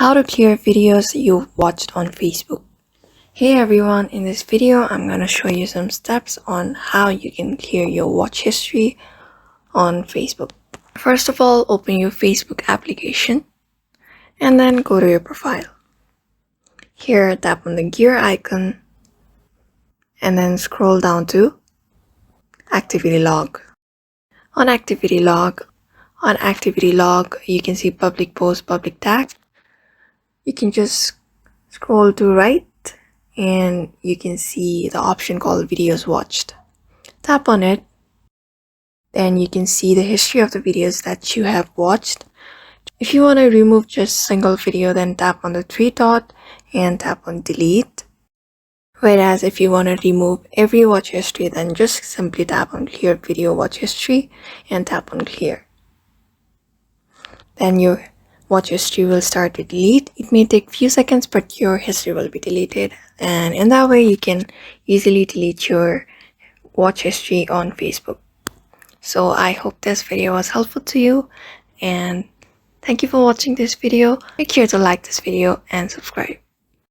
How to clear videos you've watched on Facebook. Hey everyone, in this video I'm gonna show you some steps on how you can clear your watch history on Facebook. First of all, open your Facebook application and then go to your profile. Here, tap on the gear icon and then scroll down to Activity Log. On Activity Log, you can see Public Post, Public Tag. You can just scroll to right and you can see the option called Videos Watched. Tap on it, then you can see the history of the videos that you have watched. If you want to remove just single video, then tap on the three dot and tap on Delete. Whereas if you want to remove every watch history, then just simply tap on Clear Video Watch History and tap on Clear. Then your watch history will start to delete. It may take few seconds, but your history will be deleted. And in that way, you can easily delete your watch history on Facebook. So I hope this video was helpful to you, and thank you for watching this video. Make sure to like this video and subscribe.